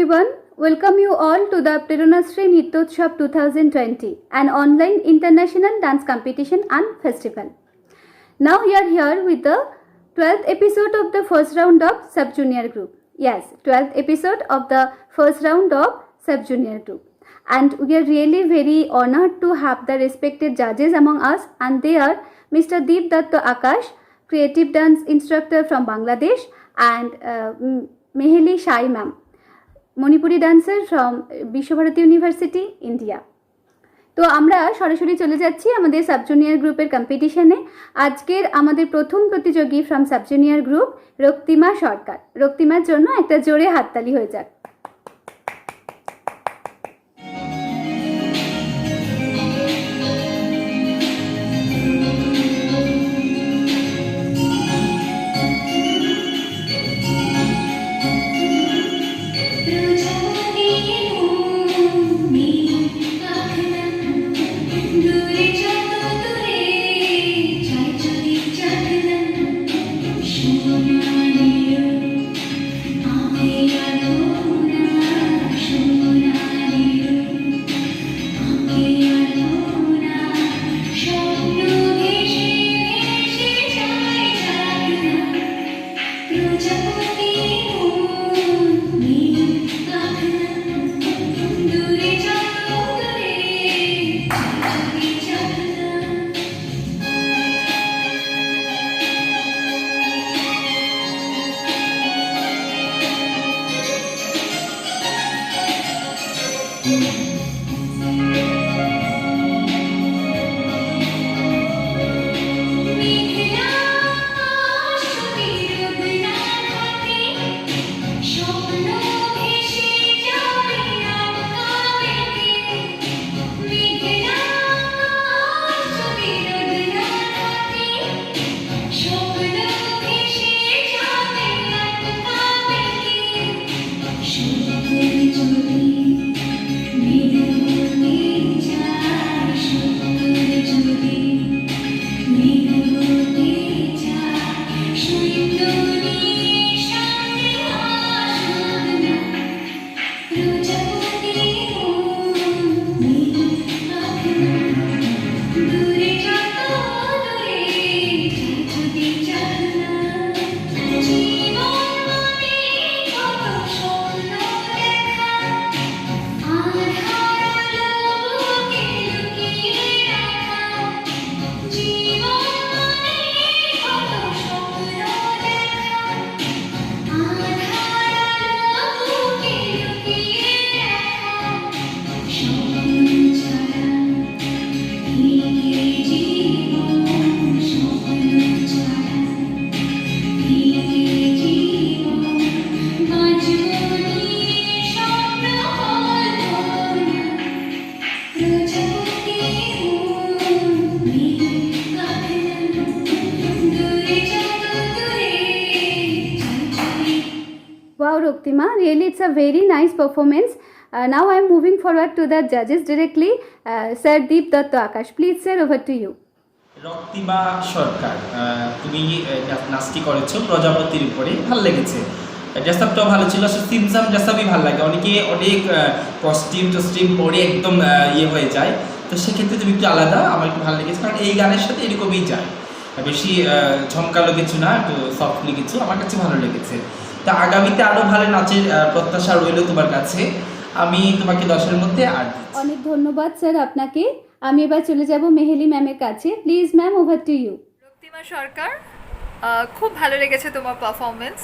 everyone, welcome you all to the Prerunashree Nityotshav 2020, an online international dance competition and festival. Now we are here with the 12th episode of the first round of sub-junior group. Yes, 12th episode of the first round of sub-junior group. And we are really very honored to have the respected judges among us, and they are Mr. Deep Datta Akash, creative dance instructor from Bangladesh, and Meheli Shai ma'am, Manipuri dancer from Visva Bharati university India. তো আমরা সরাসরি চলে যাচ্ছি আমাদের sub junior গ্রুপের কম্পিটিশনে। আজকের আমাদের প্রথম প্রতিযোগী from sub junior group Raktima Sarkar. রক্তিমার জন্য একটা জোরে হাততালি হয়ে যাক। Wow, Ruktima, really it's a very nice performance. Now I am moving forward to the judges directly. Sir Deep Datta Akash, please sir, over to you. Raktima সরকার, তুমি নাচটি করেছো প্রজাপতির উপরে, ভালো লেগেছে। ড্রেসআপটাও ভালো ছিল, সিমসাম ড্রেসআপই ভালো লাগে। অনেকে অনেক কস্টিউম টস্টিউম পরে একদম ইয়ে হয়ে যায়, তো সেক্ষেত্রে তুমি একটু আলাদা, আমার একটু ভালো লেগেছে, কারণ এই গানের সাথে এরকমই যায়, বেশি ঝমকালো কিছু না, একটু সফটলি কিছু, আমার কাছে ভালো লেগেছে। তা আগামীতে আরও ভালো নাচের প্রত্যাশা রইল তোমার কাছে। আমি তোমাকে 10-এর মধ্যে 8 দিচ্ছি। অনেক ধন্যবাদ স্যার আপনাকে। আমি এবার চলে যাব মেহেলি ম্যামের কাছে। Please ma'am, over to you. Raktima Sarkar, খুব ভালো লেগেছে তোমার পারফরমেন্স।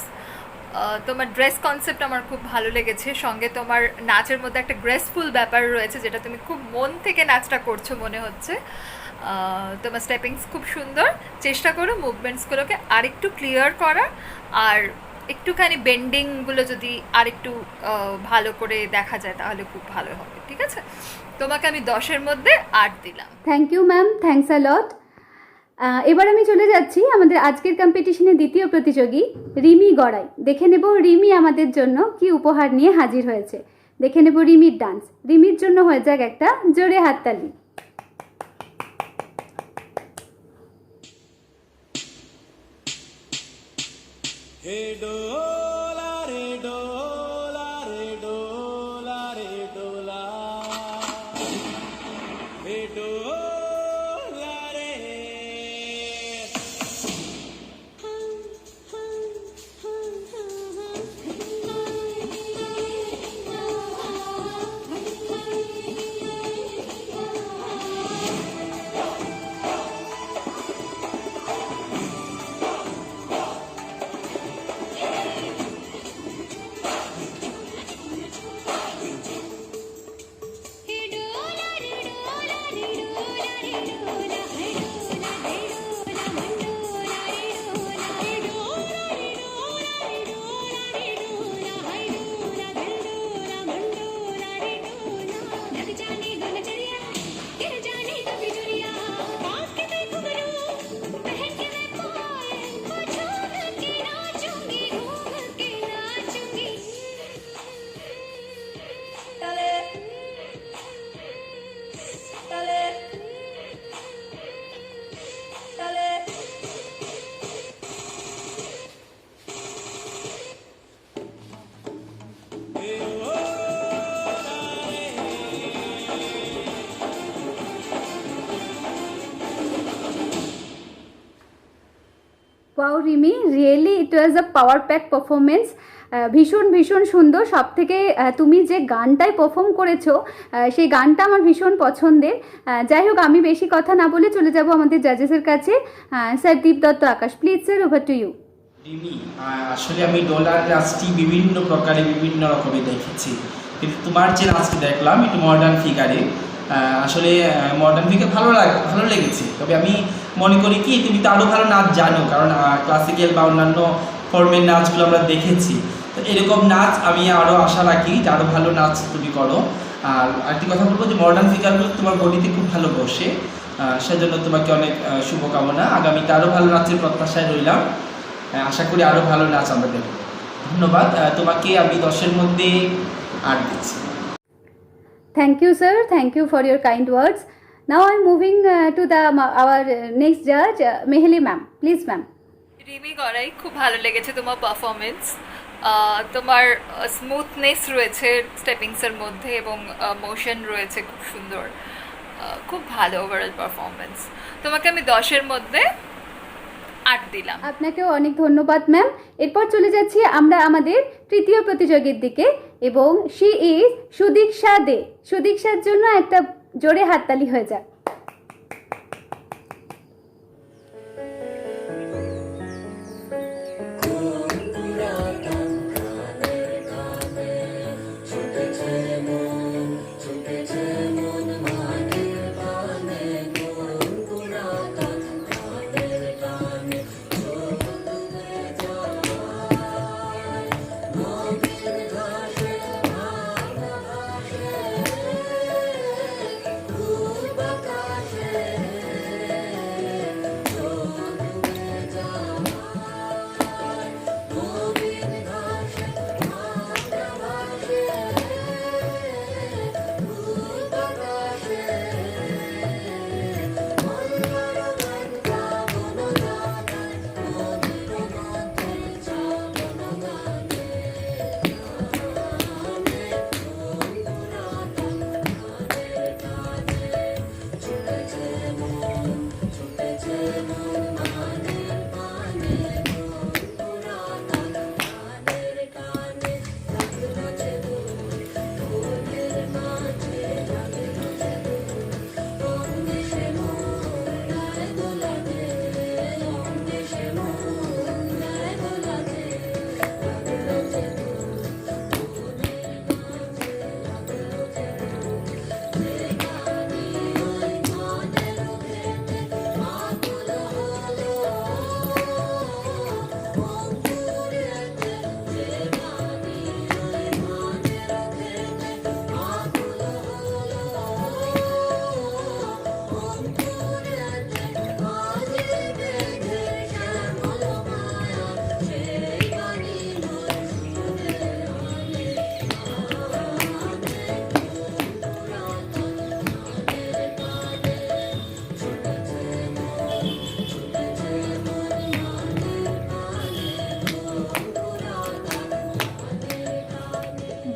তোমার ড্রেস কনসেপ্ট আমার খুব ভালো লেগেছে, সঙ্গে তোমার নাচের মধ্যে একটা গ্রেসফুল ব্যাপার রয়েছে, যেটা তুমি খুব মন থেকে নাচটা করছো মনে হচ্ছে। তোমার স্টেপিংস খুব সুন্দর। চেষ্টা করো মুভমেন্টসগুলোকে আরেকটু ক্লিয়ার করার, আর একটুখানি বেন্ডিংগুলো যদি আরেকটু ভালো করে দেখা যায় তাহলে খুব ভালো হবে। ঠিক আছে, তোমাকে আমি 10-এর মধ্যে 8 দিলাম। Thank you ma'am, thanks a lot. এবার আমি চলে যাচ্ছি আমাদের আজকের কম্পিটিশনের দ্বিতীয় প্রতিযোগী রিমি গড়াই। দেখে নেব রিমি আমাদের জন্য কি উপহার নিয়ে হাজির হয়েছে। দেখে নেব রিমির ডান্স। রিমির জন্য হয়ে যাক একটা জোরে হাততালি। হে Dola Re Dola Re Dola wow Rimi, really it was a power pack performance. ভীষণ ভীষণ সুন্দর। সব থেকে তুমি যে গানটায় পারফর্ম করেছো সেই গানটা আমার ভীষণ পছন্দের। যাই হোক, আমি বেশি কথা না বলে চলে যাব আমাদের জাজেসের কাছে। Sir Deep Dutta Akash, please sir, over to you. Rimi, আসলে আমি ডলার নাচটি বিভিন্ন প্রকারে বিভিন্ন রকমের দেখেছি, কিন্তু তোমার যে নাচটি দেখলাম একটু মডার্ন ফিগারে, আসলে মডার্ন ফিগার ভালো লেগেছে। তবে আমি মনে করি কি তুমি তো আরও ভালো নাচ জানো, কারণ ক্লাসিক্যাল বা অন্যান্য ফর্মের নাচগুলো আমরা দেখেছি। তো এরকম নাচ আমি আরও আশা রাখি যে আরও ভালো নাচ তুমি করো। আর আরেকটি কথা বলবো যে মডার্ন ফিগারগুলো তোমার বডিতে খুব ভালো বসে, সেজন্য তোমাকে অনেক শুভকামনা। আগামীতে আরও ভালো নাচের প্রত্যাশায় রইলাম। আশা করি আরও ভালো নাচ আমরা দেখব। ধন্যবাদ। তোমাকে আমি 10-এর মধ্যে 8 দিচ্ছি। Thank you, sir. Thank you for your kind words. Now I'm moving to our next judge, Meheli ma'am. Please, ma'am. Rimi Gorai, খুব ভালো লেগেছে তোমার পারফরমেন্স। তোমার স্মুথনেস রয়েছে স্টেপিংসের মধ্যে এবং মোশন রয়েছে খুব সুন্দর। খুব ভালো ওভারঅল পারফরমেন্স। তোমাকে আমি 10-এর মধ্যে 8 দিলাম। আপনাকেও অনেক ধন্যবাদ ম্যাম। এরপর চলে যাচ্ছি আমরা আমাদের তৃতীয় প্রতিযোগীর দিকে, এবং শি ইজ সুদীক্ষা দে। সুদীক্ষার জন্য একটা জোরে হাততালি হয়ে যাক।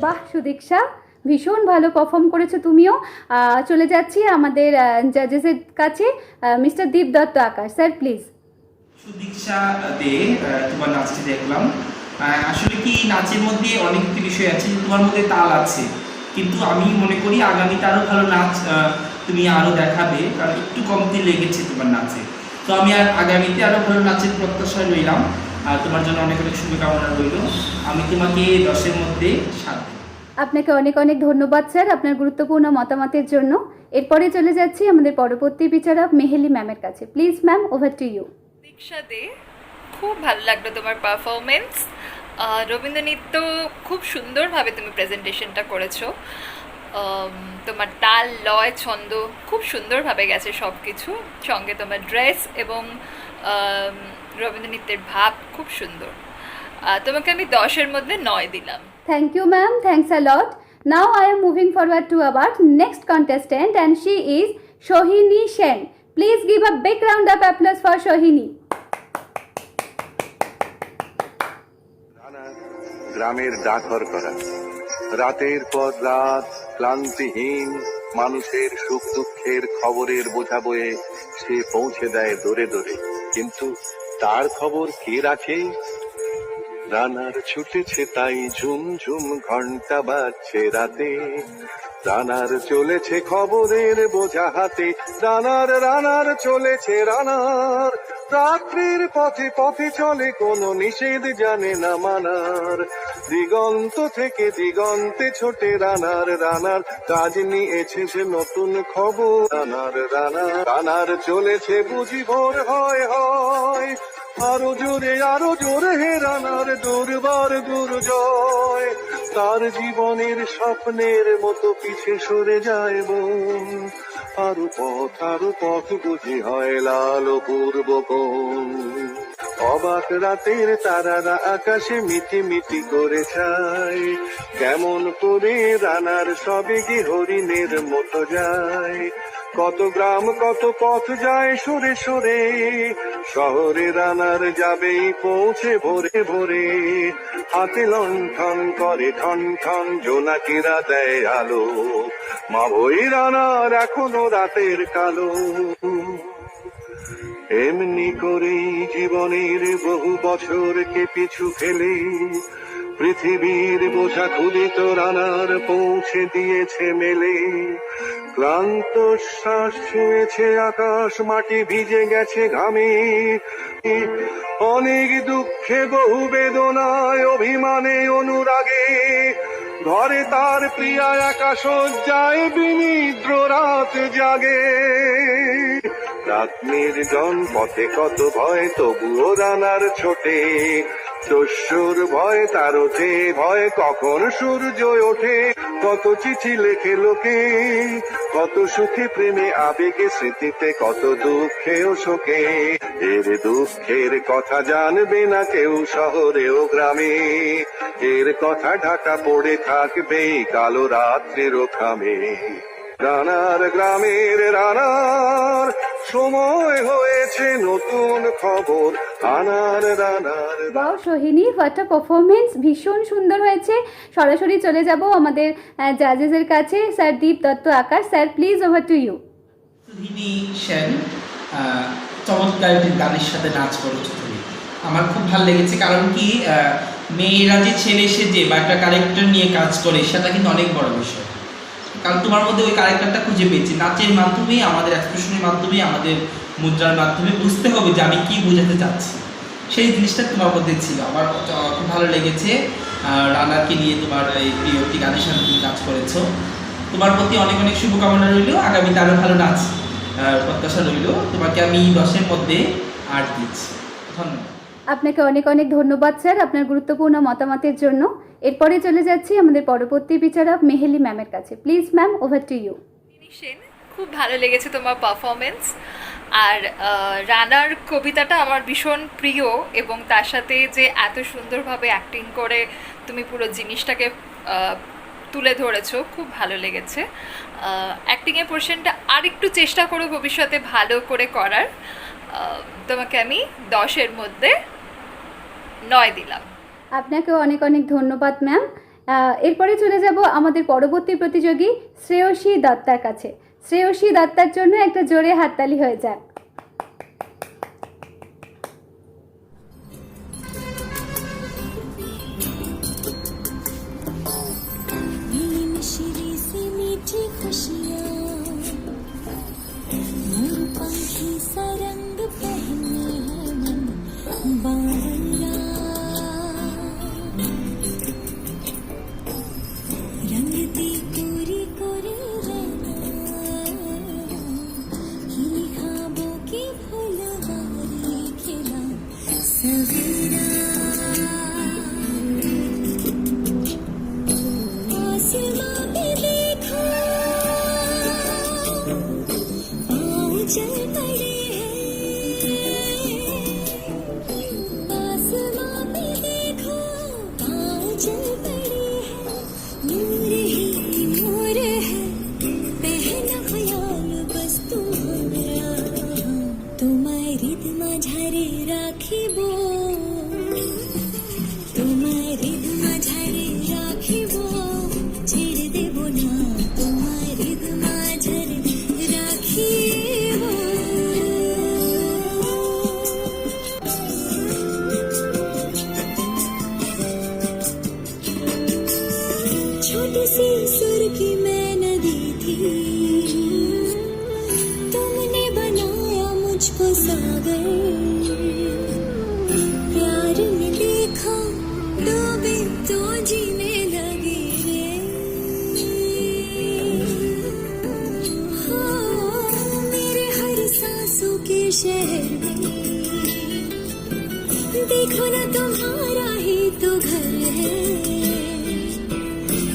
বাহ সুদীক্ষা, ভীষণ ভালো পারফর্ম করেছো তুমিও। চলে যাচ্ছি আমাদের জাজেসের কাছে, mister Deep Dutta Akash, sir please. Sudiksha De, তোমার নাচটি দেখলাম। আসলে কি নাচের মধ্যে অনেক বিষয় আছে, তোমার মধ্যে তাল আছে, কিন্তু আমি মনে করি আগামীতে আরও ভালো নাচ তুমি আরও দেখাবে, কারণ একটু কমতি লেগেছে তোমার নাচে। তো আমি আর আগামীতে আরও ভালো নাচের প্রত্যাশায় রইলাম, আর তোমার জন্য অনেক অনেক শুভকামনা রইল। আমি তোমাকে 10-এর মধ্যে 7 দিই। আপনাকে অনেক অনেক ধন্যবাদ স্যার আপনার গুরুত্বপূর্ণ মতামতের জন্য। এরপরে চলে যাচ্ছি আমাদের পরবর্তী বিচারক মেহেলি ম্যামের কাছে। Please ma'am, over to you. Diksha De, খুব ভালো লাগলো তোমার পারফরমেন্স। রবীন্দ্র নৃত্য খুব সুন্দরভাবে তুমি প্রেজেন্টেশনটা করেছো। তোমার তাল, লয়, ছন্দ খুব সুন্দরভাবে গেছে সব কিছু। সঙ্গে তোমার ড্রেস এবং রবীন্দ্র নৃত্যের ভাব খুব সুন্দর। তোমাকে আমি 10-এর মধ্যে 9 দিলাম। Thank you ma'am, thanks a lot. Now I am moving forward to our next contestant, and she is Shohini Shen. Please give a big round of applause for Shohini. গ্রামের ডাকর করা, রাতের পর রাত ক্লান্তিহীন মানুষের সুখ দুঃখের খবরের বোঝা বয়ে সে পৌঁছে দেয় দূরে দূরে, কিন্তু তার খবর কে রাখে? রানার ছুটেছে তাই ঝুম ঝুম ঘন্টা বাজছে রাতে, রানার চলেছে খবরের বোঝা হাতে, রানার চলেছে রানার, রাত্রির পথে পথে চলে কোনো নিষেধ জানে না মানার, দিগন্ত থেকে দিগন্তে ছোটে রানার কাজ নিয়েছে সে নতুন খবর, রানার চলেছে বুঝি ভোর হয় হয়, আরো জোরে হে রানার দুর্বার দুর্জয়, তার জীবনের স্বপ্নের মতো পিছে সরে যায় বোন, আরো পথ বুঝি হয় লাল পূর্ব কোণ, অবাক রাতের তারারা আকাশে মিটি মিটি করে ছায়, কেমন করে রানার সবে গি হরিণের মতো যায়, কত গ্রাম কত পথ যায় সরে সরে, শহরে রানার যাবেই পৌঁছে ভোরে ভোরে, হাতে লণ্ঠন করে ঠন ঠন জোনাকিরা দেয় আলো, মা বই রানার এখনো রাতের কালো, এমনি করেই জীবনের বহু বছরকে পিছু ফেলে, পৃথিবীর বোঝা ক্ষুদিত রানার পৌঁছে দিয়েছে মেলে, ক্লান্ত শ্বাস ছুঁয়েছে আকাশ মাটি ভিজে গেছে ঘামে, অনেক দুঃখে বহু বেদনায় অভিমানে অনুরাগে, ঘরে তার প্রিয়া একা শয্যায় বিনিদ্র রাত জাগে, রাত নির্জন পথে কত ভয় তবুও রানার ছোটে, দস্যুর ভয় তার ওঠে ভয় কখন সূর্য ওঠে, কত চিঠি লেখে লোকে, কত সুখে প্রেমে আবেগে স্মৃতিতে, কত দুঃখে ও শোকে, এর দুঃখের কথা জানবে না কেউ শহরে ও গ্রামে, এর কথা ঢাকা পড়ে থাকবে কালো রাত্রির খামে, রানার গ্রামের রানার সময় হয়েছে নতুন খবর, রানার wow Sohini, what a performance, ভীষণ সুন্দর হয়েছে। সরাসরি চলে যাব আমাদের জাজেসের কাছে। Sir Deep Dutta Akash, sir please over to you. Sohini Sen চমৎকার একটি গানের সাথে নাচ করেছো তুমি, আমার খুব ভালো লেগেছে। কারণ কি মেয়েরা যে ছেলে সেজে বা একটা ক্যারেক্টার নিয়ে কাজ করে সেটা কিন্তু অনেক বড় বিষয়, কারণ তোমার মধ্যে ওই ক্যারেক্টারটা খুঁজে পেয়েছি। নাচের মাধ্যমেই, আমাদের এক্সপ্রেশনের মাধ্যমেই, আমাদের মুদ্রার মাধ্যমে বুঝতে হবে যে আমি কি বোঝাতে চাচ্ছি, সেই জিনিসটা তোমার মধ্যে ছিল। আমার খুব ভালো লেগেছে রানারকে নিয়ে তোমার এই প্রিয় একটি গানের সাথে তুমি কাজ করেছো। তোমার প্রতি অনেক অনেক শুভকামনা রইল, আগামীতে আরও ভালো নাচ প্রত্যাশা রইল। তোমাকে আমি 10-এর মধ্যে 8 দিচ্ছি। ধন্যবাদ। আপনাকে অনেক অনেক ধন্যবাদ স্যার আপনার গুরুত্বপূর্ণ মতামতের জন্য। এরপরে চলে যাচ্ছি আমাদের পরবর্তী বিচারক মেহেলি ম্যামের কাছে। Please ma'am over to you. Sen, খুব ভালো লেগেছে তোমার পারফরমেন্স, আর রানার কবিতাটা আমার ভীষণ প্রিয়, এবং তার সাথে যে এত সুন্দরভাবে অ্যাক্টিং করে তুমি পুরো জিনিসটাকে তুলে ধরেছো, খুব ভালো লেগেছে। অ্যাক্টিংয়ের পোর্শনটা আরেকটু চেষ্টা করো ভবিষ্যতে ভালো করে করার। তোমাকে আমি 10-এর মধ্যে 9 দিলাম। আপনাকে অনেক অনেক ধন্যবাদ ম্যাম। এরপরে চলে যাব আমাদের পরবর্তী প্রতিযোগী শ্রেয়সী দত্তার কাছে। শ্রেয়সী দত্তার জন্য একটা জোরে হাততালি হয়ে যাক। रंगती कोरी कोरी रहना, खिली खाबों शहर में, देखो ना तुम्हारा ही तो घर है,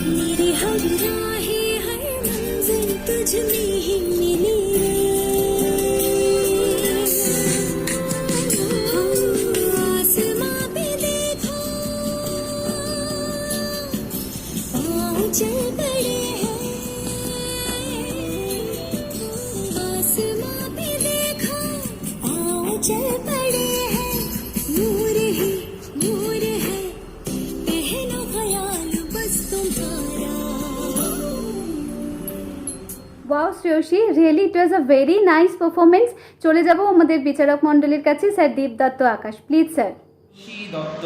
मेरी हर राहें हर मंजिल तुझ में ही मिली रे। आसमां पे देखो पाँव चल पड़े हैं, आसमां पे देखो पाँव चल पड़े हैं, नूर है पहला ख्याल बस तुम्हारा। Wow Shreyasi, really it was a very nice performance. চলে যাব আমাদের বিচারক মণ্ডলীর কাছে, sir Deep Dutta Akash, please sir. Dutta,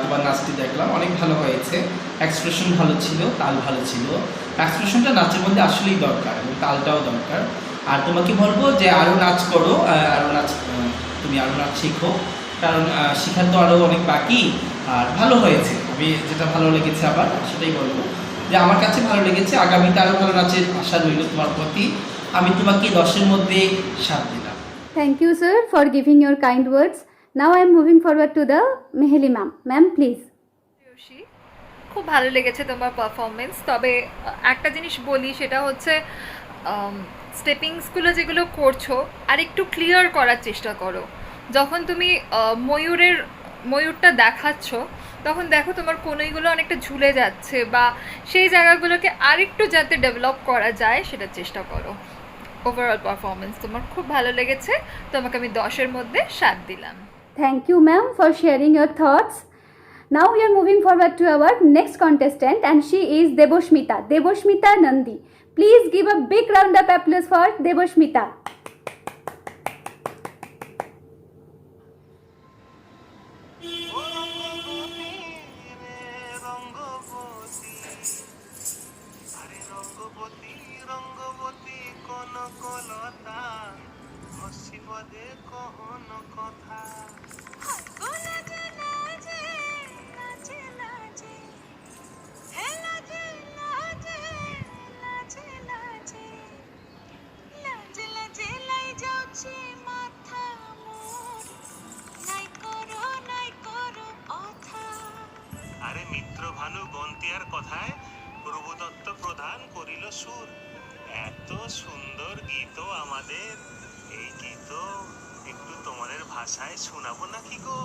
তোমার নাচটি দেখলাম অনেক ভালো হয়েছে, এক্সপ্রেশন ভালো ছিল, তাল ভালো ছিল। এক্সপ্রেশনটা নাচের মধ্যে আসলেই দরকার এবং তালটাও দরকার। আর তোমাকে বলবো যে আরও নাচ করো, তুমি আরও নাচ শিখো, কারণ শেখার তো আরও অনেক বাকি। আর ভালো হয়েছে, আমি যেটা ভালো লেগেছে আবার সেটাই বলবো যে আমার কাছে ভালো লেগেছে। আগামীতে আরও ভালো নাচের আশা রইল তোমার প্রতি। আমি তোমাকে 10-এর মধ্যে 7 দিলাম। Thank you sir for giving your kind words. Now I am moving forward to the Meheli ma'am. Ma'am please. Priyasi, খুব ভালো লেগেছে তোমার পারফরমেন্স। তবে একটা জিনিস বলি, সেটা হচ্ছে স্টেপিংসগুলো যেগুলো করছো আর একটু ক্লিয়ার করার চেষ্টা করো। যখন তুমি ময়ূরটা দেখাচ্ছ তখন দেখো তোমার কনুইগুলো অনেকটা ঝুলে যাচ্ছে, বা সেই জায়গাগুলোকে আরেকটু যাতে ডেভেলপ করা যায় সেটার চেষ্টা করো। ওভারঅল পারফরমেন্স তোমার খুব ভালো লেগেছে, তোমাকে আমি 10-এর মধ্যে 7 দিলাম। Thank you, ma'am, for sharing your thoughts. Now we are moving forward to our next contestant, and she is Deboshmita Nandi. Please give a big round of applause for Deboshmita. আরে মিত্র ভানু বন্তিয়ার কথায় প্রভুদত্ত প্রধান করিল সুর। এত সুন্দর গীত আমাদের, এই গীত একটু তোমাদের ভাষায় শোনাবো নাকি গো?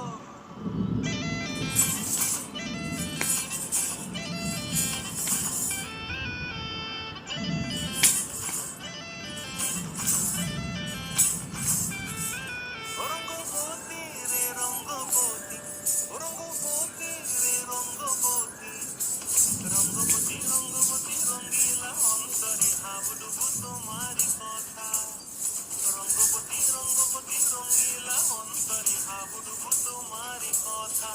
রঙ্গবতী রে রঙ্গবতী, রঙ্গবতী রে রঙ্গবতী, রঙ্গবতী রঙ্গবতী রঙ্গিলা অন্তরে হাবুডুবু তোমারই কথা। রঙ্গবতী রঙ্গবতী রঙ্গিলা অন্তরে হাবুডুবু তোমারই কথা।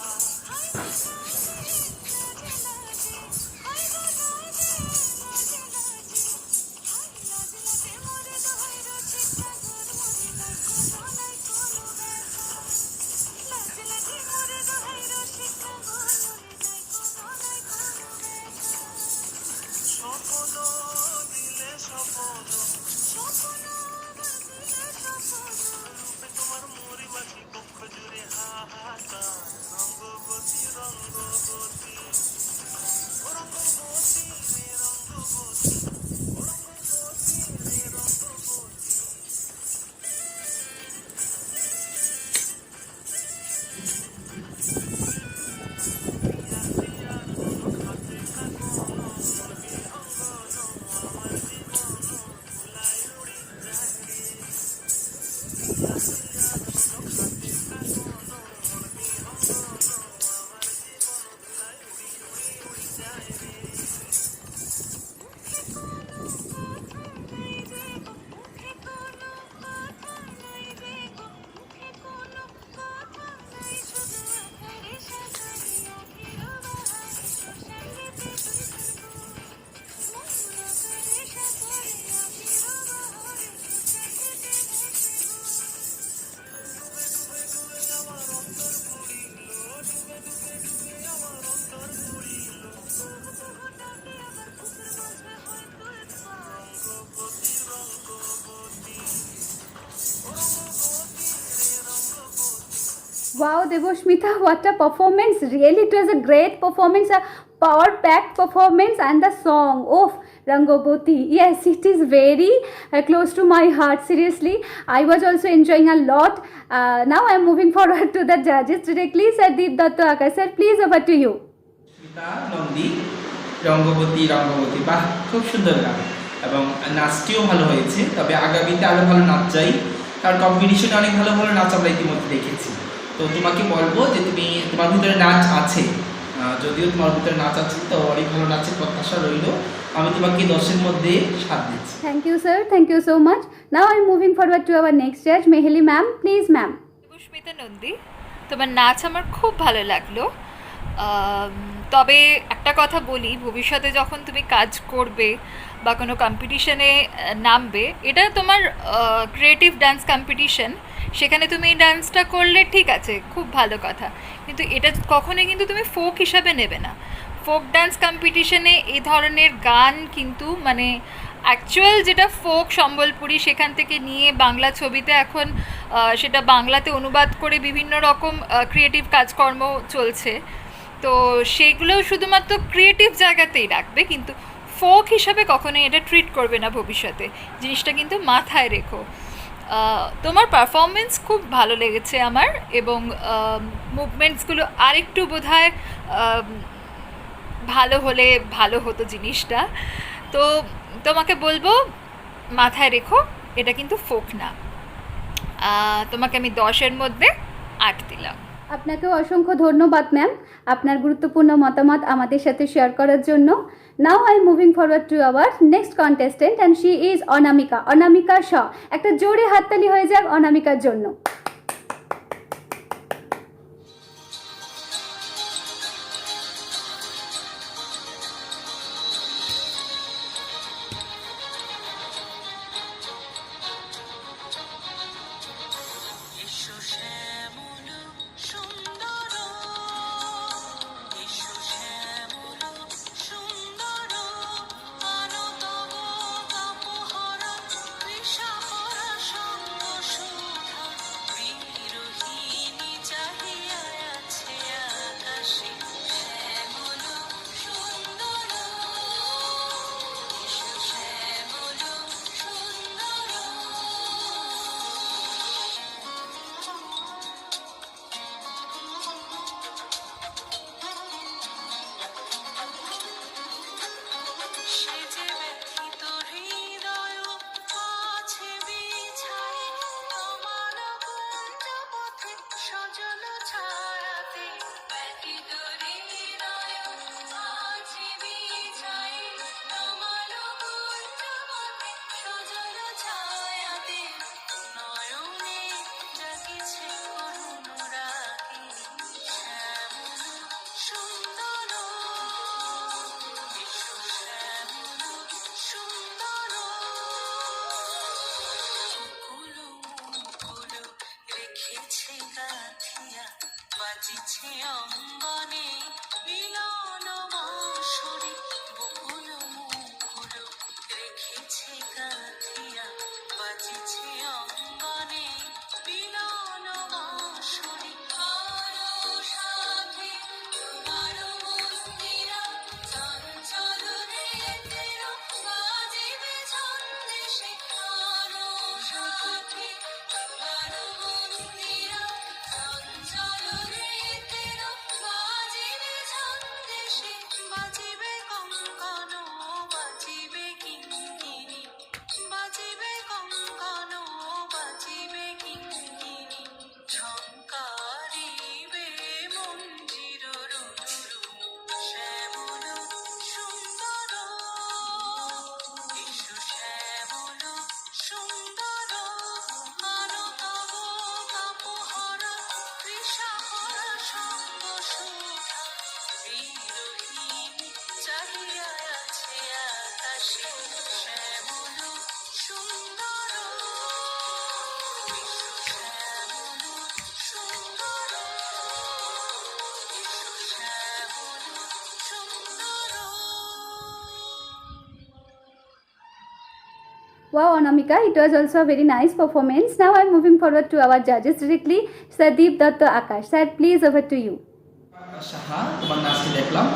স্বপ্ন দিলে স্বপ্ন, রূপে তোমার মরি বাকি কক্ষ জুড়ে হাহাকার। রঙ্গবতী রঙ্গবতী, রঙ্গবতী রে Rangabati. Wow, Devoshmita, what a performance! Really, it was a great performance, a power-packed performance, and the song, oh, Rangoboti. Yes, it is very close to my heart. Seriously, I was also enjoying a lot. Now I am moving forward to the judges directly. Sir Deep Datta Akai, sir, please over to you. Smita Nandi Rangabati Rangabati বাহ খুব সুন্দর গান এবং নাচটিও ভালো হয়েছে, তবে আগামীতে আরও ভালো নাচ চাই, কারণ কম্পিটিশনে অনেক ভালো ভালো নাচ আমরা ইতিমধ্যে দেখেছি। তো তোমাকে বলবো যে তোমার ভিতরে নাচ আছে, যদিও তোমার ভিতরে নাচ আছে, তো অনেক ভালো নাচের প্রত্যাশা রইল। আমি তোমাকে 10-এর মধ্যে 7 দিচ্ছি। Thank you, sir. Thank you so much. Now I'm moving forward to our next judge, Meheli ma'am. Please, ma'am. Debasmita Nandi, তোমার নাচ আমার খুব ভালো লাগলো। তবে একটা কথা বলি, ভবিষ্যতে যখন তুমি কাজ করবে বা কোনো কম্পিটিশনে নামবে, এটা তোমার ক্রিয়েটিভ ডান্স কম্পিটিশন, সেখানে তুমি এই ডান্সটা করলে ঠিক আছে, খুব ভালো কথা, কিন্তু এটা কখনোই কিন্তু তুমি ফোক হিসাবে নেবে না। ফোক ডান্স কম্পিটিশনে এই ধরনের গান কিন্তু মানে অ্যাকচুয়াল যেটা ফোক সম্বলপুরি, সেখান থেকে নিয়ে বাংলা ছবিতে এখন সেটা বাংলাতে অনুবাদ করে বিভিন্ন রকম ক্রিয়েটিভ কাজকর্ম চলছে, তো সেইগুলো শুধুমাত্র ক্রিয়েটিভ জায়গাতেই রাখবে, কিন্তু ফোক হিসাবে কখনোই এটা ট্রিট করবে না ভবিষ্যতে, জিনিসটা কিন্তু মাথায় রেখো। তোমার পারফরমেন্স খুব ভালো লেগেছে আমার, এবং মুভমেন্টসগুলো আরেকটু বোধহয় ভালো হলে ভালো হতো জিনিসটা। তো তোমাকে বলবো মাথায় রেখো, এটা কিন্তু ফোক না। তোমাকে আমি 10-এর মধ্যে 8 দিলাম। আপনাকেও অসংখ্য ধন্যবাদ ম্যাম, আপনার গুরুত্বপূর্ণ মতামত আমাদের সাথে শেয়ার করার জন্য। Now I moving forward to our next contestant and she is Anamika, Anamika Shaw. একটা জোরে হাততালি হয়ে যাক অনামিকার জন্য। এসো শ্যামল সুন্দর, এসো শ্যামল সুন্দর, আনো তব কাপহরা কৃষাপরা সঙ্গ সুধা, বিরোহিণী চাহিয়া আছে আকাশে, শ্যামল সুন্দর, এসো শ্যামল সুন্দর। সেজে ব্যথিত হৃদয় আছে বিছাই, তোমার কুঞ্জ পথে সজল ছায়াতে, ব্যথিত হৃদয় আছে বিছাই, তোমার কুঞ্জ পথে সজল ছায়াতে, নয়নে জাগিছে করুণ রাগে, শ্যামল সুন্দর, এসো শ্যামল সুন্দর। মুকুল মুকুল রেখেছে গাঁথিয়া, বাজিছে অঙ্গনে মিলন বাঁশরি, বকুল মুকুল রেখেছে গাঁথিয়া, বাজিছে অঙ্গনে মিলন বাঁশরি, আরো সাথে তোমার মন্দিরা, চঞ্চল রেতের বাজিবে ছন্দেশে, আরো সাথে তোমার মন্দিরা, চঞ্চল রেতের বাজিবে ছন্দেশে, বাজিবে কঙ্কণ, বাজিবে কিঙ্কিণী, বাজিবে কঙ্কণ, বাজিবে কিঙ্কিণী, ঝঙ্কারিবে মঞ্জির রুনুরু, শ্যামল সুন্দর, এসো শ্যামল সুন্দর, আনো তব কাপহরা কৃষাপরা সঙ্গ সুধা, বিরোহিণী চাহিয়া আছে আকাশে, শ্যামল সুন্দর, এসো শ্যামল সুন্দর, এসো শ্যামল সুন্দর। Wow, Anamika, it was also a very nice performance. Now I'm moving forward to our judges directly. Sardeep Datta Akash. Sir, please over to you. Saha, তোমার নাচটি দেখলাম,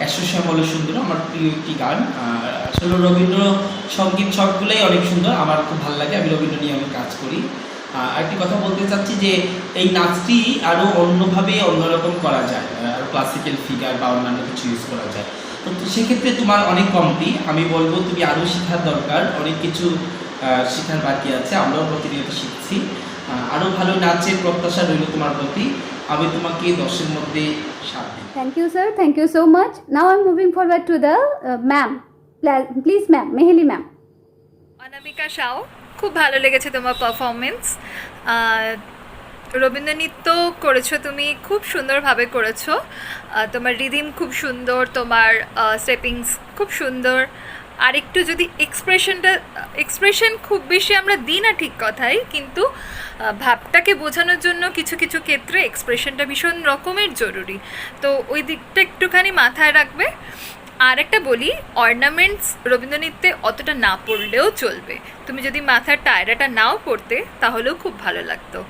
এসো শ্যামল সুন্দর, আমার প্রিয় একটি গান। আসলে রবীন্দ্র সঙ্গীত সবগুলোই অনেক সুন্দর, আমার খুব ভালো লাগে, আমি রবীন্দ্র নিয়ে আমি কাজ করি। আরেকটি কথা বলতে চাচ্ছি যে এই নাচটি আরও অন্যভাবে অন্যরকম করা যায়, আরও ক্লাসিক্যাল ফিগার বা অন্যান্য কিছু ইউজ করা যায়। তো সেক্ষেত্রে তোমার অনেক কমতি, আমি বলবো তুমি আরও শেখার দরকার, অনেক কিছু শেখার বাকি আছে, আমরাও প্রতিনিয়ত শিখছি। আরও ভালো নাচের প্রত্যাশা রইল তোমার প্রতি, আমি তোমাকে 10-এর মধ্যে 7 দিই। Thank you, sir. Thank you so much. Now I'm moving forward to the ma'am. Please, ma'am. Meheli ma'am. অনামিকা সাউ, খুব ভালো লেগেছে তোমার পারফরমেন্স। রবীন্দ্র নৃত্য করেছো তুমি, খুব সুন্দরভাবে করেছো। তোমার রিদিম খুব সুন্দর, তোমার স্টেপিংস খুব সুন্দর। আর একটু যদি এক্সপ্রেশন খুব বেশি আমরা দিই না ঠিক কথাই, কিন্তু ভাবটাকে বোঝানোর জন্য কিছু কিছু ক্ষেত্রে এক্সপ্রেশনটা ভীষণ রকমের জরুরি, তো ওই দিকটা একটুখানি মাথায় রাখবে। আর একটা বলি, অর্নামেন্টস রবীন্দ্র নৃত্যে অতটা না পড়লেও চলবে, তুমি যদি মাথার টায়রাটা নাও পড়তে তাহলেও খুব ভালো লাগতো।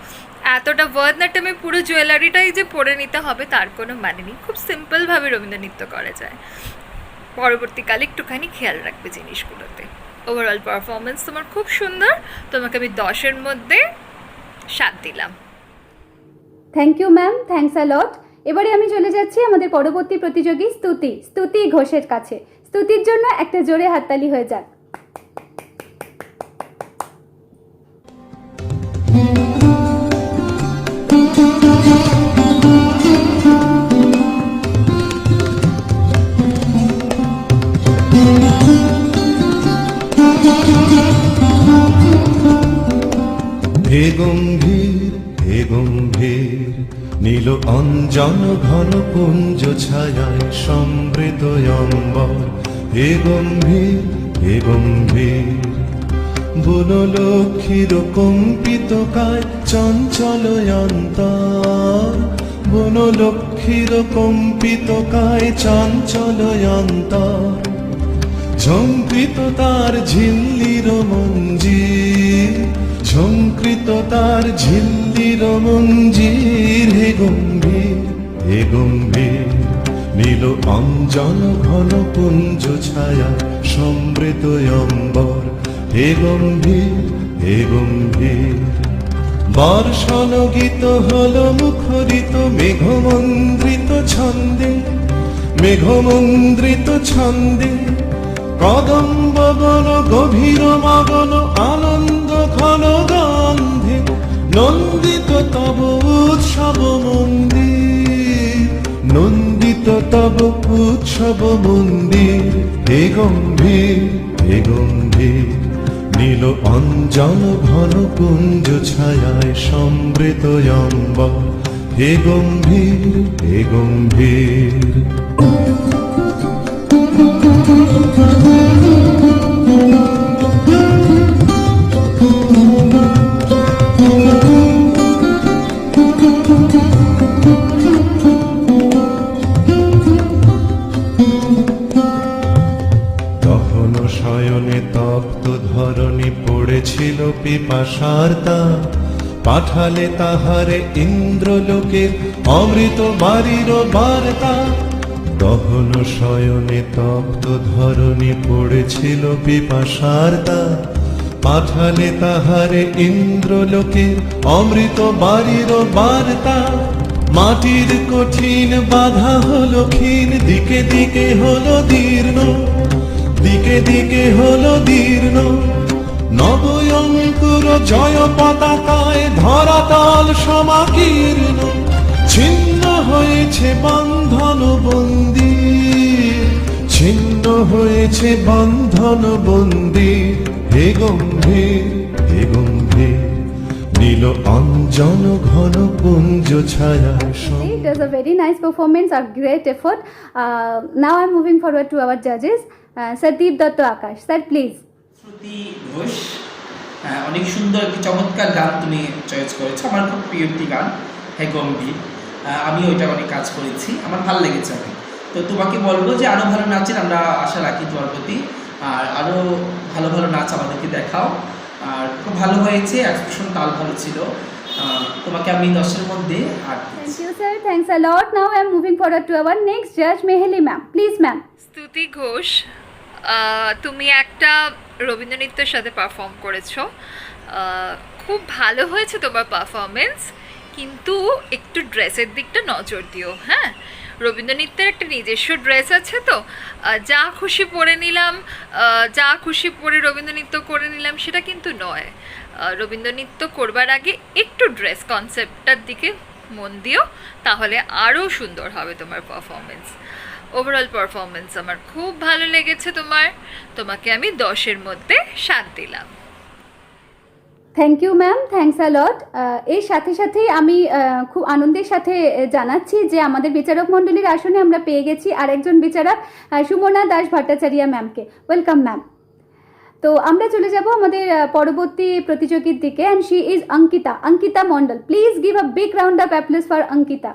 এতটা ভরতনাট্যমে পুরো জুয়েলারিটাই যে পরে নিতে হবে তার কোনো মানে নেই, খুব সিম্পলভাবে রবীন্দ্র নৃত্য করা যায়। পরবর্তীকালে একটুখানি খেয়াল রাখবে জিনিসগুলোতে। ওভারঅল পারফরমেন্স তোমার খুব সুন্দর, তোমাকে আমি 10-এর মধ্যে 7 দিলাম। Thank you ma'am, thanks a lot. এবারে আমি চলে যাচ্ছি আমাদের পরবর্তী প্রতিযোগী স্তুতি ঘোষের কাছে। স্তুতির জন্য একটা জোরে হাততালি হয়ে যাক। হে গম্ভীর নীল অঞ্জন ঘন কুঞ্জ ছায়ায় সমৃত অম্বর। হে গম্ভীর বনলক্ষ্মীর কম্পিত কায় চঞ্চল অন্তর। বনলক্ষ্মীর কম্পিত কায় চঞ্চল অন্তর। ঝঙ্কৃত তার ঝিল্লির মঞ্জির, ঝঙ্কৃত তার ঝিল্লির মঞ্জির। হে গম্ভীর নীল অঞ্জন ঘন কুঞ্জ ছায়া সমৃত অম্বর। হে গম্ভীর বর্ষণ গীত হল মুখরিত মেঘমন্দ্রিত ছন্দে। কদম্ব বন গভীর মগন আনন্দ ঘন গন্ধে। নন্দিত তব উৎসব মন্দির। হে গম্ভীর নীল অঞ্জন ঘন কুঞ্জ ছায়ায় সমৃত অম্বর। হে গম্ভীর শয়নে তপ্ত ধরণী পড়েছিল পিপাসার তাপ। পাঠালে তাহারে ইন্দ্রলোকের অমৃত বাড়ির বার্তা। দহন শয়নে তপ্ত ধরণী পড়েছিল পিপাসার তাপ। পাঠালে তাহারে ইন্দ্রলোকের অমৃত বাড়ির বার্তা। মাটির কঠিন বাধা হলো ক্ষীণ, দিকে দিকে হলো দীর্ণ। নবয়ঙ্কুর জয় পতাকায় ধরাতল সমাকীর্ণ। ছিন্ন হয়েছে বন্ধন বন্দী। হে গম্ভীর নীল অঞ্জন ঘন কুঞ্জ ছায়া। It was a very nice performance, a great effort. Now I'm moving forward to our judges. Sardeep Datta Akash. Sir, please. শ্রুতি ঘোষ, অনেক সুন্দর একটি চমৎকার গান তুমি চয়েস করেছো, আমার খুব প্রিয় একটি গান হে গম্ভীর। আমি ওইটা অনেক কাজ করেছি, আমার ভালো লেগেছে অনেক। তো তোমাকে বলবো যে আরও ভালো নাচের আমরা আশা রাখি তোমার প্রতি। আর আরও ভালো ভালো নাচ আমাদেরকে দেখাও। আর খুব ভালো হয়েছে, এক্সপ্রেশন তাল ভালো ছিল। তোমাকে আমি 10-এর মধ্যে 8 Thank you, sir. Thanks a lot. Now I am moving forward to our next judge, Meheli ma'am. Please, ma'am. স্তুতি ঘোষ, তুমি একটা রবীন্দ্রনৃত্যের সাথে পারফর্ম করেছো। খুব ভালো হয়েছে তোমার পারফরমেন্স, কিন্তু একটু ড্রেসের দিকটা নজর দিও। হ্যাঁ, রবীন্দ্রনৃত্যের একটা নিজস্ব ড্রেস আছে, তো যা খুশি পরে নিলাম, যা খুশি পরে রবীন্দ্রনৃত্য করে নিলাম সেটা কিন্তু নয়। রবীন্দ্রনৃত্য করবার আগে একটু ড্রেস কনসেপ্টটার দিকে মন দিও, তাহলে আরও সুন্দর হবে তোমার পারফরমেন্স। ওভারঅল পারফরমেন্স আমার খুব ভালো লেগেছে তোমাকে আমি 10-এর মধ্যে 7 দিলাম। Thank you ma'am, thanks a lot. এর সাথে সাথেই আমি খুব আনন্দের সাথে জানাচ্ছি যে আমাদের বিচারক মণ্ডলীর আসনে আমরা পেয়ে গেছি আরেকজন বিচারক, সুমনা দাস ভট্টাচার্য ম্যামকে। Welcome ma'am. তো আমরা চলে যাব আমাদের পরবর্তী প্রতিযোগীর দিকে, and she is Ankita Mondal. Please give a big round of applause for Ankita.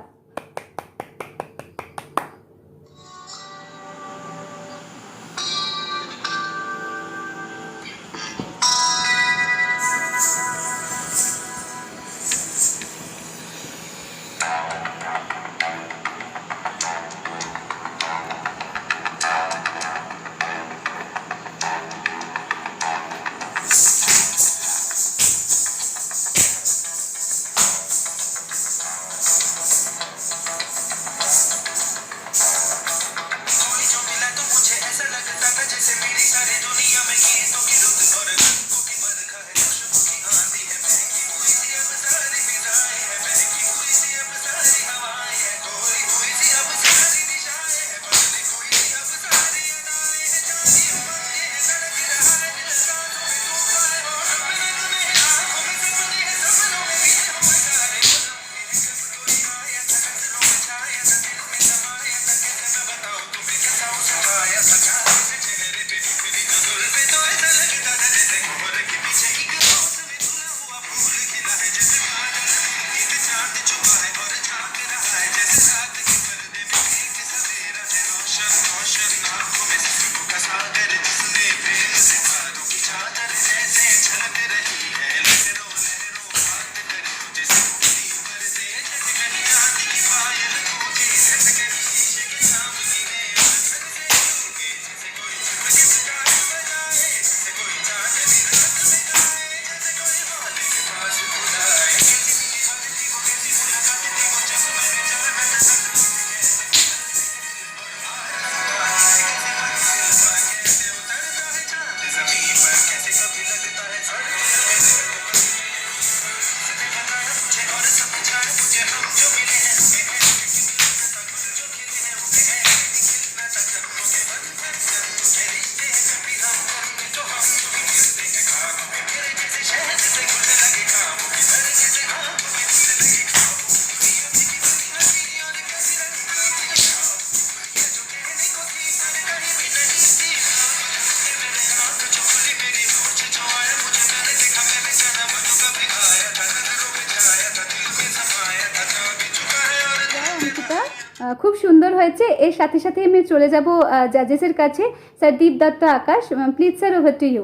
খুব সুন্দর হয়েছে। এর সাথে সাথে আমি চলে যাব জাজেসের কাছে। Sir Deep Dutta Akash, please sir, over to you.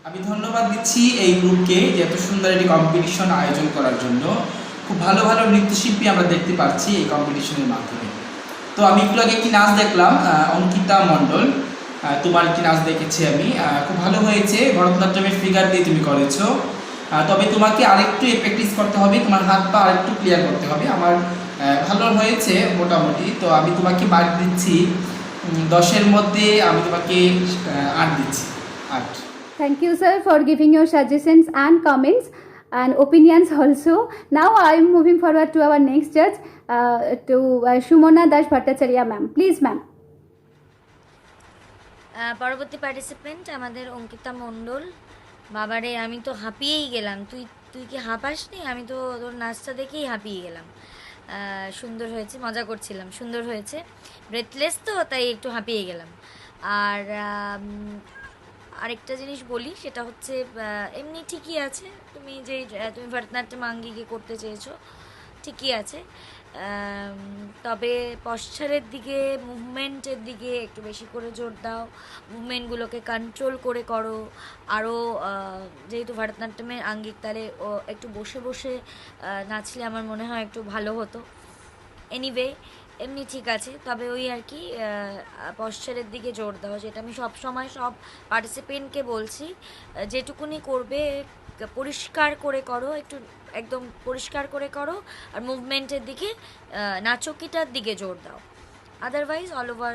আমি ধন্যবাদ দিচ্ছি এই গ্রুপকে যে এত সুন্দর একটি কম্পিটিশন আয়োজন করার জন্য। খুব ভালো ভালো নৃত্যশিল্পী আমরা দেখতে পাচ্ছি এই কম্পিটিশনের মাধ্যমে। তো আমি একটু আগে একটি নাচ দেখলাম, অঙ্কিতা মণ্ডল, তোমার একটি নাচ দেখেছি আমি, খুব ভালো হয়েছে। ভরতনাট্যমের ফিগার দিয়ে তুমি করেছো, তবে তোমাকে আরেকটু প্র্যাকটিস করতে হবে, তোমার হাত পা আরেকটু ক্লিয়ার করতে হবে। আমার ভালো হয়েছে মোটামুটি। তো আমি তোমাকে মার্ক দিচ্ছি 10-এর মধ্যে, আমি তোমাকে 8 দিচ্ছি, 8। Thank you, sir, for giving your suggestions and comments and opinions also. Now I am moving forward to our next judge, to Shumona Das Bhattacharya ma'am. Please, ma'am. পরবর্তী পার্টিসিপেন্ট আমাদের অঙ্কিতা মণ্ডল। বাবারে, আমি তো হাঁপিয়েই গেলাম। তুই কি হাঁপাসনি? আমি তো তোর নাচটা দেখেই হাঁপিয়ে গেলাম। সুন্দর হয়েছে, মজা করছিলাম, সুন্দর হয়েছে। ব্রেথলেস তো, তাই একটু হাঁপিয়ে গেলাম। আর আরেকটা জিনিস বলি, সেটা হচ্ছে এমনি ঠিকই আছে, তুমি ভরতনাট্যম আঙ্গিকে করতে চেয়েছো, ঠিকই আছে। তবে পশ্চারের দিকে, মুভমেন্টের দিকে একটু বেশি করে জোর দাও, মুভমেন্টগুলোকে কন্ট্রোল করে করো। আরও যেহেতু ভারতনাট্যমের আঙ্গিক তালে একটু বসে বসে নাচলে আমার মনে হয় একটু ভালো হতো। এনিওয়ে, এমনি ঠিক আছে, তবে ওই আর কি পশ্চারের দিকে জোর দাও, যেটা আমি সব সময় সব পার্টিসিপেন্টকে বলছি। যেটুকুনি করবে পরিষ্কার করে করো, একটু একদম পরিষ্কার করে করো, আর মুভমেন্টের দিকে, নাচকিটার দিকে জোর দাও। Otherwise all over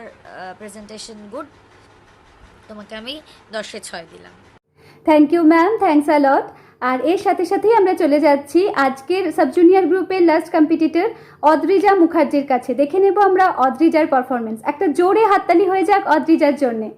presentation good. তোমাকে আমি 10-এ 6 দিলাম। Thank you ma'am, thanks a lot. আর এর সাথে সাথেই আমরা চলে যাচ্ছি আজকের সাব জুনিয়র গ্রুপের লাস্ট কম্পিটিটর অদ্রিজা মুখার্জির কাছে। দেখে নেব আমরা অদ্রিজার পারফরমেন্স। একটা জোরে হাততালি হয়ে যাক অদ্রিজার জন্যে।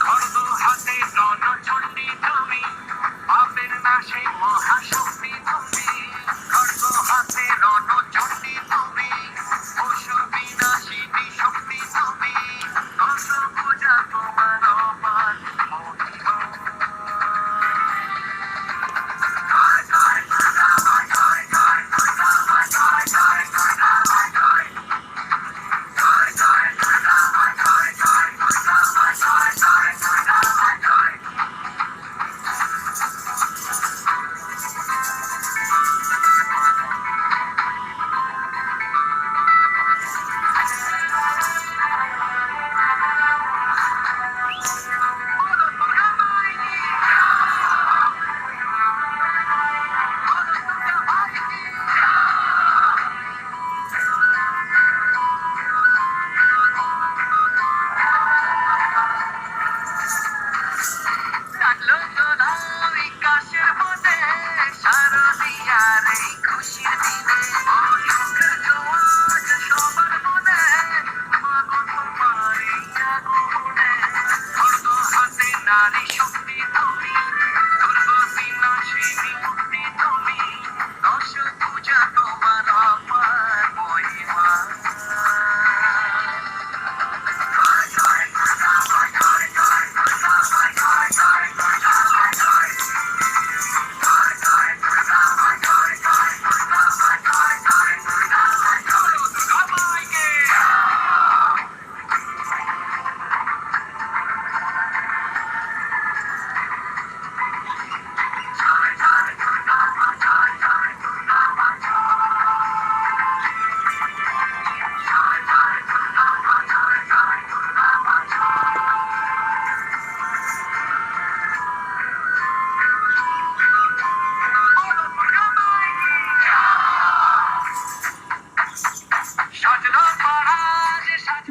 খড়গ হাতে রণচণ্ডী তুমি, পাপের নাশে মহাশক্তি তুমি। খড়গ হাতে রণচণ্ডী তুমি, অসুর বিনাশিনী শক্তি তুমি। দশভুজা তোমার অপার মহিমা। লাগলো তোলা বিকাশের মনে, শারদিয়ার এই খুশির দিনে। ও সুখের জোয়ার সবার মনে, মাগো তোমার এই আগমনে। খড়গ হাতে নারী শক্তি তুমি, দুর্গ বিনাশিনী মুক্তি তুমি। দশভুজা তোমার অপার মহিমা।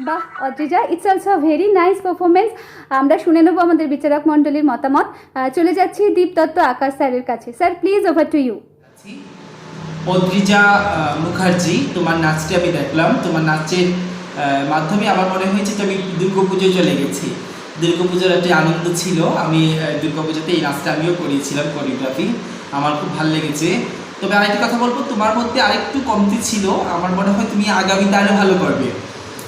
বাহ Adrija, it's also very nice performance. আমরা শুনে নেব আমাদের বিচারক মণ্ডলীর মতামত। চলে যাচ্ছি দীপদত্ত আকাশ স্যারের কাছে। Sir please, over to you. Adrija Mukherjee, তোমার নাচটি আমি দেখলাম। তোমার নাচের মাধ্যমে আমার মনে হয়েছে যে আমি দুর্গাপুজোয় চলে গেছি। দুর্গাপুজোর একটা আনন্দ ছিল। আমি দুর্গাপুজোতে এই নাচটা আমিও করিয়েছিলাম, কোরিওগ্রাফি। আমার খুব ভালো লেগেছে। তবে আরেকটা কথা বলবো, তোমার মধ্যে আরেকটু কমতি ছিল। আমার মনে হয় তুমি আগামীতে আরও ভালো করবে।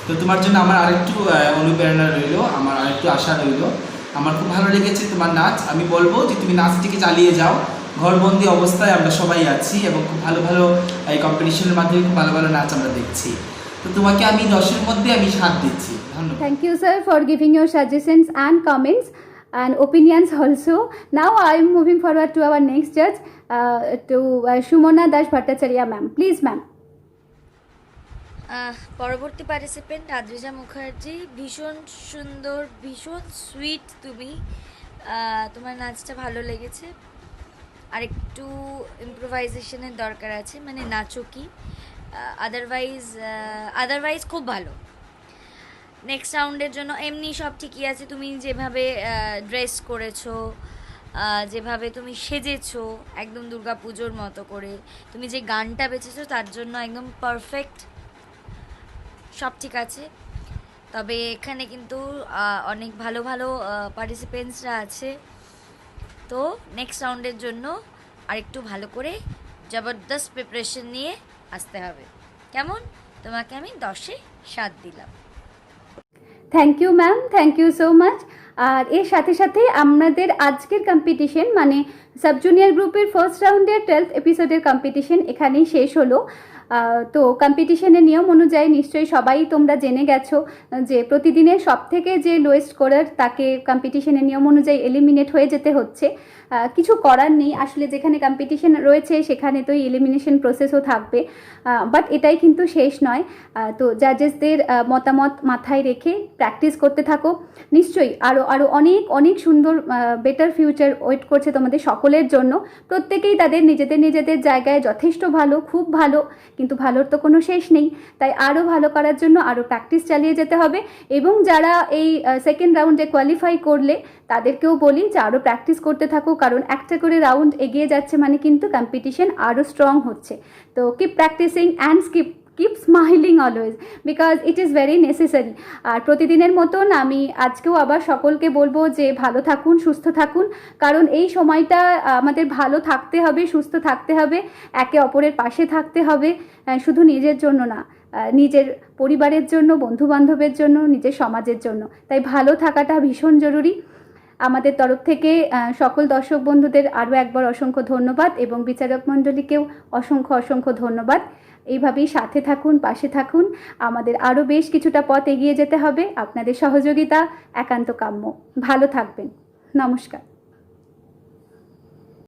তো তোমার জন্য আমার আরেকটু অনুপ্রেরণা রইল, আমার আরেকটু আশা রইল। আমার খুব ভালো লেগেছে তোমার নাচ। আমি বলবো যে তুমি নাচটিকে চালিয়ে যাও। ঘরবন্দি অবস্থায় আমরা সবাই আছি এবং খুব ভালো ভালো এই কম্পিটিশনের মাধ্যমে খুব ভালো ভালো নাচ আমরা দেখছি। তো তোমাকে আমি 10-এর মধ্যে আমি 7 দিচ্ছি। ধন্যবাদ। Thank you, sir, for giving your suggestions and comments and opinions also. Now I am moving forward to our next judge, to Shumona Das Bhattacharya ma'am. Please, ma'am. পরবর্তী পার্টিসিপেন্ট আদ্রিজা মুখার্জি। ভীষণ সুন্দর, ভীষণ সুইট তুমি। তোমার নাচটা ভালো লেগেছে, আর একটু ইম্প্রোভাইজেশনের দরকার আছে, মানে নাচো কি। আদারওয়াইজ খুব ভালো। নেক্সট রাউন্ডের জন্য এমনি সব ঠিকই আছে। তুমি যেভাবে ড্রেস করেছো, যেভাবে তুমি সেজেছো একদম দুর্গাপুজোর মতো করে, তুমি যে গানটা বেছেছো তার জন্য একদম পারফেক্ট, সব ঠিক আছে। তবে এখানে কিন্তু অনেক ভালো ভালো পার্টিসিপেন্টসরা আছে, তো নেক্সট রাউন্ডের জন্য আরেকটু ভালো করে জবরদস্ত প্রিপারেশন নিয়ে আসতে হবে। কেমন? তোমাকে আমি 10-এ 7 দিলাম। Thank you ma'am, thank you so much. আর এর সাথে সাথে আমাদের আজকের কম্পিটিশন মানে সাব জুনিয়র গ্রুপের ফার্স্ট রাউন্ডের 12th এপিসোডের কম্পিটিশন এখানেই শেষ হলো। তো কম্পিটিশনের নিয়ম অনুযায়ী নিশ্চয়ই সবাই তোমরা জেনে গেছো যে প্রতিদিনের সবথেকে যে লোয়েস্ট স্কোরার তাকে কম্পিটিশনের নিয়ম অনুযায়ী এলিমিনেট হয়ে যেতে হচ্ছে। কিছু করার নেই, আসলে যেখানে কম্পিটিশন রয়েছে সেখানে তো এলিমিনেশন প্রসেসও থাকবে, বাট এটাই কিন্তু শেষ নয়। তো জাজেসদের মতামত মাথায় রেখে প্র্যাকটিস করতে থাকো, নিশ্চয়ই আরও আরও অনেক অনেক সুন্দর বেটার ফিউচার ওয়েট করছে তোমাদের সকলের জন্য। প্রত্যেকেই তাদের নিজেদের নিজেদের জায়গায় যথেষ্ট ভালো, খুব ভালো, কিন্তু ভালোর তো কোনো শেষ নেই। তাই আরও ভালো করার জন্য আরও প্র্যাকটিস চালিয়ে যেতে হবে। এবং যারা এই সেকেন্ড রাউন্ডে কোয়ালিফাই করলে তাদেরকেও বলি যে আরও প্র্যাকটিস করতে থাকো, কারণ একটা করে রাউন্ড এগিয়ে যাচ্ছে মানে কিন্তু কম্পিটিশন আরও স্ট্রং হচ্ছে। তো keep practising and keep smiling always, because it is very necessary. আর প্রতিদিনের মতন আমি আজকেও আবার সকলকে বলবো যে ভালো থাকুন, সুস্থ থাকুন, কারণ এই সময়টা আমাদের ভালো থাকতে হবে, সুস্থ থাকতে হবে, একে অপরের পাশে থাকতে হবে, শুধু নিজের জন্য না, নিজের পরিবারের জন্য, বন্ধুবান্ধবের জন্য, নিজের সমাজের জন্য। তাই ভালো থাকাটা ভীষণ জরুরি। আমাদের তরফ থেকে সকল দর্শক বন্ধুদের আরও একবার অসংখ্য ধন্যবাদ এবং বিচারক মণ্ডলীকেও অসংখ্য অসংখ্য ধন্যবাদ। এইভাবেই সাথে থাকুন, পাশে থাকুন, আমাদের আরও বেশ কিছুটা পথ এগিয়ে যেতে হবে। আপনাদের সহযোগিতা একান্ত কাম্য। ভালো থাকবেন, নমস্কার।